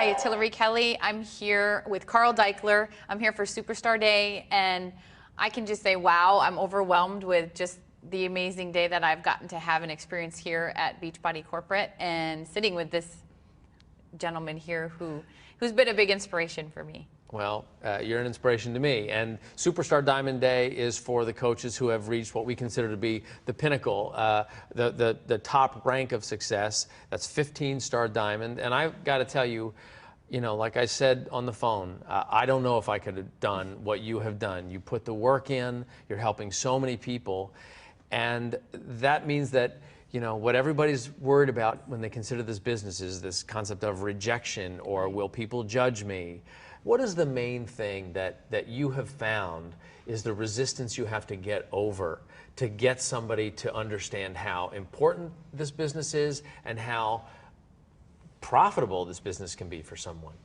it's Hillary Kelly. I'm here with Carl Deichler. I'm here for Superstar Day, and I can just say, wow, I'm overwhelmed with just the amazing day that I've gotten to have an experience here at Beachbody Corporate and sitting with this gentleman here who's been a big inspiration for me. Well, you're an inspiration to me. And Superstar Diamond Day is for the coaches who have reached what we consider to be the pinnacle, the top rank of success. That's 15-star diamond. And I've got to tell you, like I said on the phone, I don't know if I could have done what you have done. You put the work in, you're helping so many people. And that means that what everybody's worried about when they consider this business is this concept of rejection or will people judge me? What is the main thing that you have found is the resistance you have to get over to get somebody to understand how important this business is and how profitable this business can be for someone?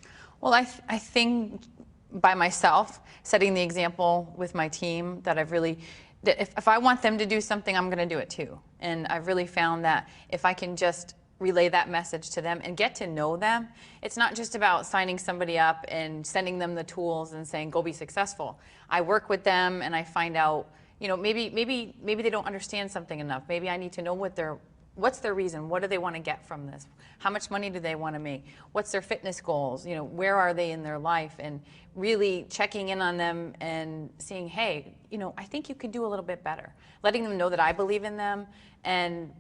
Well, I think by myself, setting the example with my team that I've really, that if I want them to do something, I'm going to do it too. And I've really found that if I can just relay that message to them and get to know them, it's not just about signing somebody up and sending them the tools and saying, go be successful. I work with them and I find out, maybe they don't understand something enough. Maybe I need to know what's their reason? What do they want to get from this? How much money do they want to make? What's their fitness goals? Where are they in their life? And really checking in on them and seeing, hey, I think you could do a little bit better. Letting them know that I believe in them, and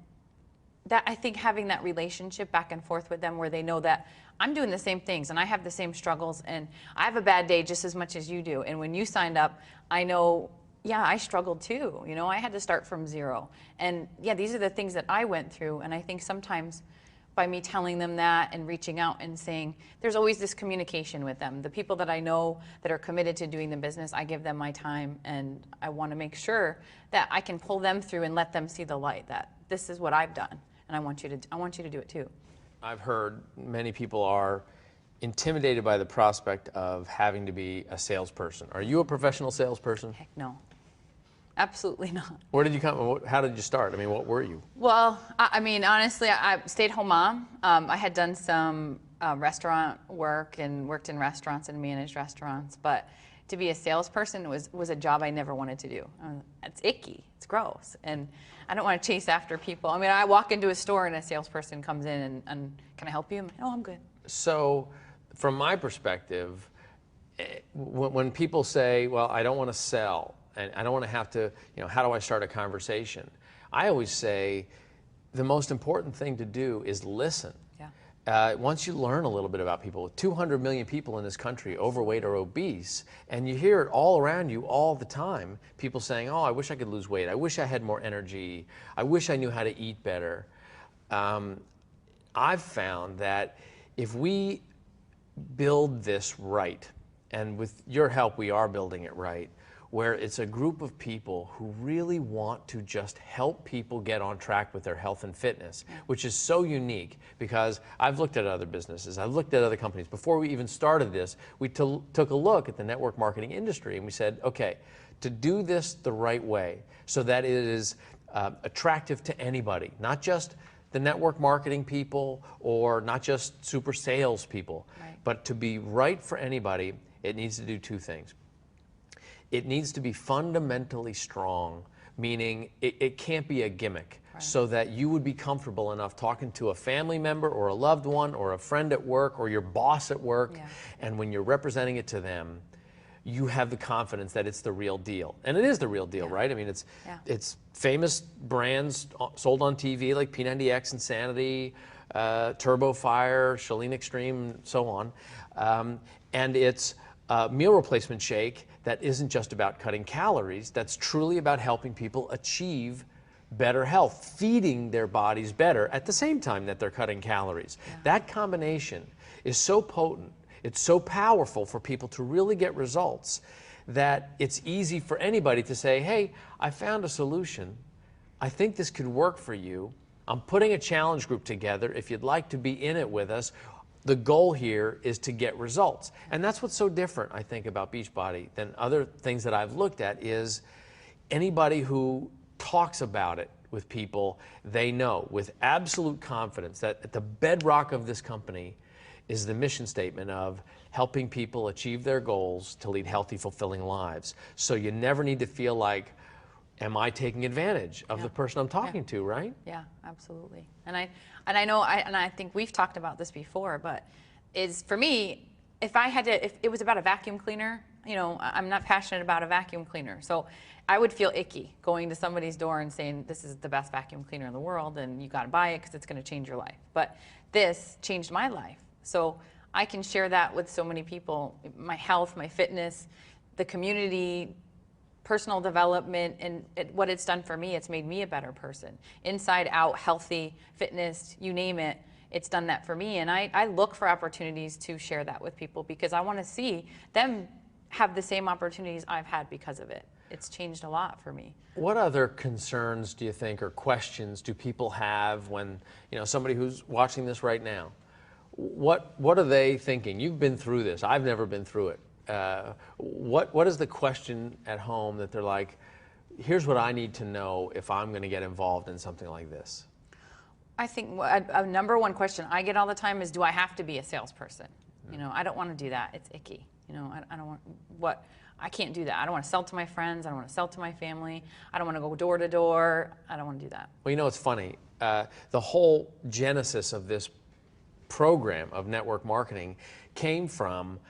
that I think having that relationship back and forth with them where they know that I'm doing the same things and I have the same struggles and I have a bad day just as much as you do. And when you signed up, I know, yeah, I struggled too. I had to start from zero. And yeah, these are the things that I went through. And I think sometimes by me telling them that and reaching out and saying, there's always this communication with them. The people that I know that are committed to doing the business, I give them my time, and I want to make sure that I can pull them through and let them see the light, that this is what I've done. And I want you to do it too. I've heard many people are intimidated by the prospect of having to be a salesperson. Are you a professional salesperson? Heck no. Absolutely not. Where did you come? How did you start? I mean, what were you? Well, honestly, I stayed-home mom. I had done some restaurant work and worked in restaurants and managed restaurants, but to be a salesperson was a job I never wanted to do. It's icky. It's gross. And I don't want to chase after people. I walk into a store and a salesperson comes in and can I help you? Oh, I'm good. So from my perspective, when people say, well, I don't want to sell, and I don't want to have to, how do I start a conversation? I always say the most important thing to do is listen. Yeah. Once you learn a little bit about people, 200 million people in this country overweight or obese, and you hear it all around you all the time, people saying, oh, I wish I could lose weight. I wish I had more energy. I wish I knew how to eat better. I've found that if we build this right, and with your help we are building it right, where it's a group of people who really want to just help people get on track with their health and fitness, which is so unique because I've looked at other businesses, I've looked at other companies. Before we even started this, we took a look at the network marketing industry and we said, okay, to do this the right way so that it is attractive to anybody, not just the network marketing people or not just super sales people, but to be right for anybody, it needs to do two things. It needs to be fundamentally strong, meaning it can't be a gimmick, so that you would be comfortable enough talking to a family member or a loved one or a friend at work or your boss at work, and when you're representing it to them, you have the confidence that it's the real deal. And it is the real deal, right? It's famous brands sold on TV like P90X, Insanity, Turbo Fire, Chalene Extreme, so on. And it's a meal replacement shake that isn't just about cutting calories, that's truly about helping people achieve better health, feeding their bodies better at the same time that they're cutting calories. That combination is so potent, it's so powerful for people to really get results that it's easy for anybody to say, hey, I found a solution. I think this could work for you. I'm putting a challenge group together. If you'd like to be in it with us, the goal here is to get results. And that's what's so different, I think, about Beachbody than other things that I've looked at is anybody who talks about it with people, they know with absolute confidence that at the bedrock of this company is the mission statement of helping people achieve their goals to lead healthy, fulfilling lives. So you never need to feel like, am I taking advantage of the person I'm talking to, right? Yeah, absolutely. And I think we've talked about this before, but for me, if it was about a vacuum cleaner, I'm not passionate about a vacuum cleaner. So I would feel icky going to somebody's door and saying, this is the best vacuum cleaner in the world and you got to buy it because it's going to change your life. But this changed my life. So I can share that with so many people, my health, my fitness, the community, personal development, and what it's done for me, it's made me a better person. Inside out, healthy, fitness, you name it, it's done that for me. And I look for opportunities to share that with people because I want to see them have the same opportunities I've had because of it. It's changed a lot for me. What other concerns do you think or questions do people have when, somebody who's watching this right now, what are they thinking? You've been through this. I've never been through it. What is the question at home that they're like, here's what I need to know if I'm going to get involved in something like this? I think a number one question I get all the time is, do I have to be a salesperson? I don't want to do that. It's icky. I don't want I can't do that. I don't want to sell to my friends. I don't want to sell to my family. I don't want to go door to door. I don't want to do that. Well, it's funny. The whole genesis of this program of network marketing came from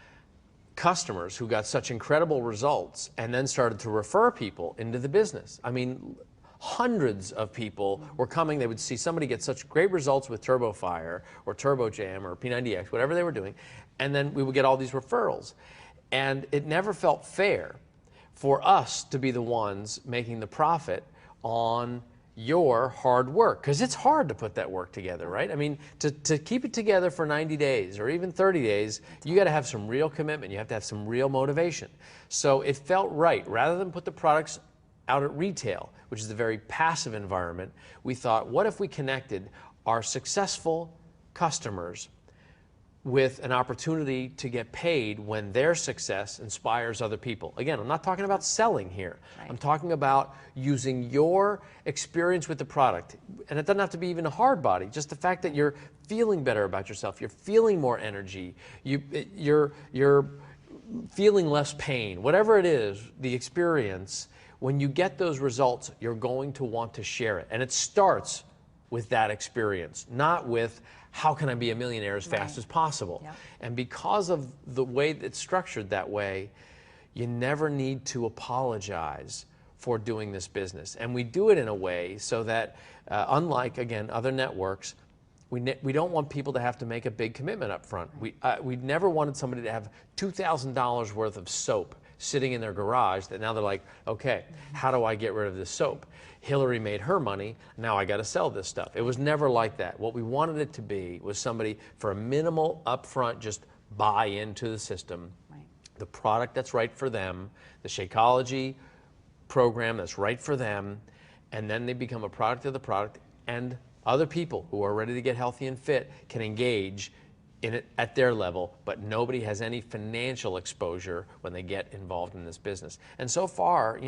customers who got such incredible results and then started to refer people into the business. I mean, hundreds of people were coming. They would see somebody get such great results with TurboFire or TurboJam or P90X, whatever they were doing, and then we would get all these referrals. And it never felt fair for us to be the ones making the profit on your hard work, because it's hard to put that work together, right? I mean, to keep it together for 90 days or even 30 days, you got to have some real commitment. You have to have some real motivation. So it felt right. Rather than put the products out at retail, which is a very passive environment, we thought, what if we connected our successful customers with an opportunity to get paid when their success inspires other people? Again, I'm not talking about selling here. Right. I'm talking about using your experience with the product. And it doesn't have to be even a hard body, just the fact that you're feeling better about yourself, you're feeling more energy, you're feeling less pain, whatever it is, the experience. When you get those results, you're going to want to share it. And it starts with that experience, not with how can I be a millionaire as fast as possible. Yep. And because of the way it's structured that way, you never need to apologize for doing this business. And we do it in a way so that, unlike, again, other networks, we don't want people to have to make a big commitment up front. We never wanted somebody to have $2,000 worth of soap sitting in their garage that now they're like, okay, how do I get rid of this soap? Hillary made her money, now I got to sell this stuff. It was never like that. What we wanted it to be was somebody for a minimal upfront, just buy into the system, the product that's right for them, the Shakeology program that's right for them, and then they become a product of the product, and other people who are ready to get healthy and fit can engage in it at their level, but nobody has any financial exposure when they get involved in this business. And so far,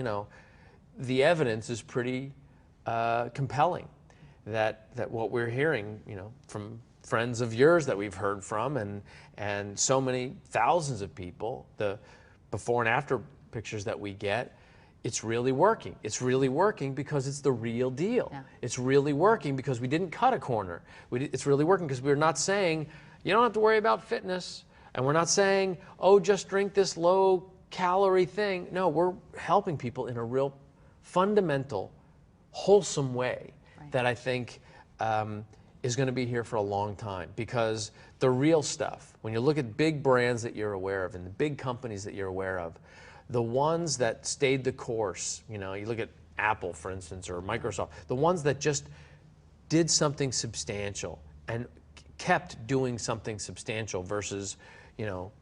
the evidence is pretty compelling that what we're hearing, from friends of yours that we've heard from, and so many thousands of people, the before and after pictures that we get, it's really working. It's really working because it's the real deal. Yeah. It's really working because we didn't cut a corner. It's really working because we're not saying, you don't have to worry about fitness, and we're not saying, oh, just drink this low-calorie thing. No, we're helping people in a real fundamental, wholesome way that I think is going to be here for a long time. Because the real stuff, when you look at big brands that you're aware of and the big companies that you're aware of, the ones that stayed the course, you look at Apple, for instance, or Microsoft, the ones that just did something substantial and kept doing something substantial versus,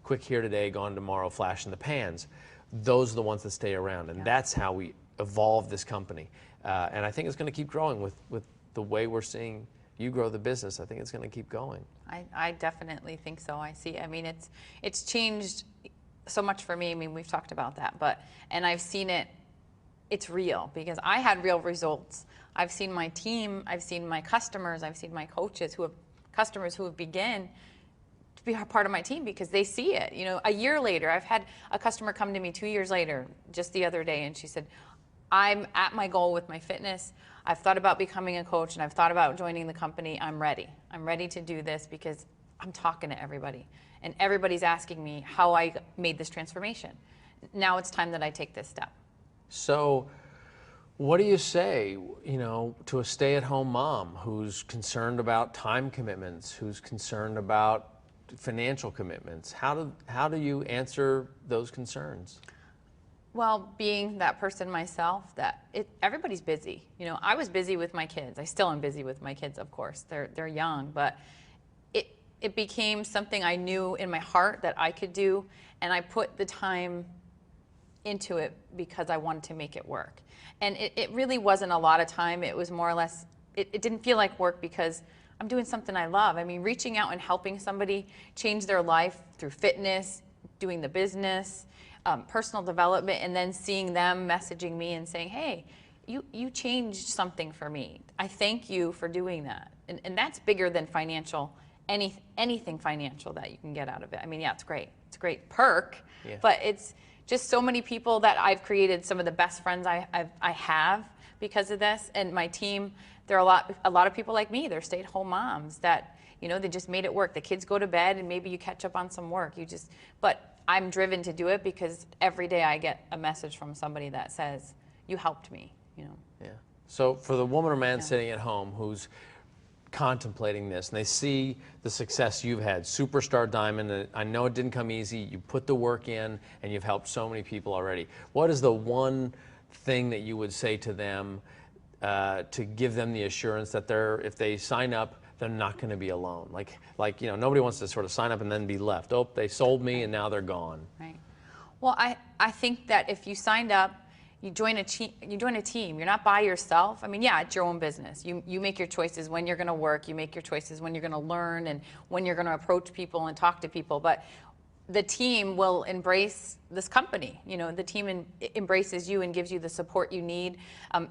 quick here today, gone tomorrow, flash in the pans, those are the ones that stay around. And that's how we evolve this company. And I think it's going to keep growing with the way we're seeing you grow the business. I think it's going to keep going. I definitely think so. It's changed so much for me. We've talked about that, and I've seen it's real because I had real results. I've seen my team, I've seen my customers, I've seen my coaches customers who have begun to be a part of my team because they see it. You know, a year later, I've had a customer come to me 2 years later, just the other day, and she said, I'm at my goal with my fitness. I've thought about becoming a coach and I've thought about joining the company. I'm ready. I'm ready to do this because I'm talking to everybody and everybody's asking me how I made this transformation. Now it's time that I take this step. So what do you say, you know, to a stay-at-home mom who's concerned about time commitments, who's concerned about financial commitments? How do you answer those concerns? Well, being that person myself, everybody's busy. You know, I was busy with my kids. I still am busy with my kids, of course. They're young, but it became something I knew in my heart that I could do, and I put the time into it because I wanted to make it work. And it really wasn't a lot of time. It was more or less, it didn't feel like work because I'm doing something I love. I mean, reaching out and helping somebody change their life through fitness, doing the business, personal development, and then seeing them messaging me and saying, hey, you changed something for me. I thank you for doing that. And that's bigger than financial, anything financial that you can get out of it. I mean, yeah, it's great. It's a great perk, yeah. But it's just so many people that I've created some of the best friends I have because of this. And my team, there are a lot of people like me. They're stay-at-home moms that, you know, they just made it work. The kids go to bed and maybe you catch up on some work. But I'm driven to do it because every day I get a message from somebody that says, you helped me, you know. Yeah. So for the woman or man sitting at home who's contemplating this and they see the success you've had, Superstar Diamond, and I know it didn't come easy, you put the work in and you've helped so many people already. What is the one thing that you would say to them to give them the assurance that if they sign up, they're not going to be alone? Like, you know, nobody wants to sort of sign up and then be left. Oh, they sold me and now they're gone. Right. Well, I think that if you signed up, you join a team. You're not by yourself. I mean, yeah, it's your own business. You make your choices when you're going to work. You make your choices when you're going to learn and when you're going to approach people and talk to people. But the team will embrace this company. You know, the team embraces you and gives you the support you need.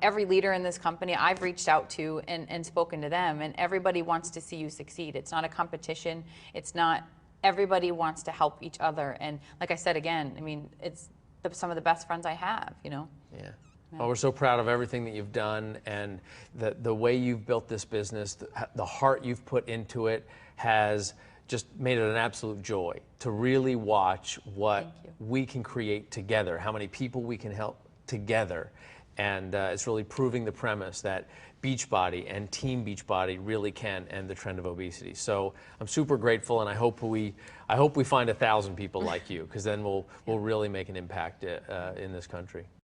Every leader in this company I've reached out to and spoken to them, and everybody wants to see you succeed. It's not a competition. It's not, everybody wants to help each other. And like I said again, I mean, it's some of the best friends I have, you know. Yeah. Well, we're so proud of everything that you've done and the way you've built this business, the heart you've put into it has just made it an absolute joy to really watch what we can create together, how many people we can help together. And it's really proving the premise that Beachbody and Team Beachbody really can end the trend of obesity. So I'm super grateful, and I hope we find 1,000 people like you, because then we'll really make an impact in this country.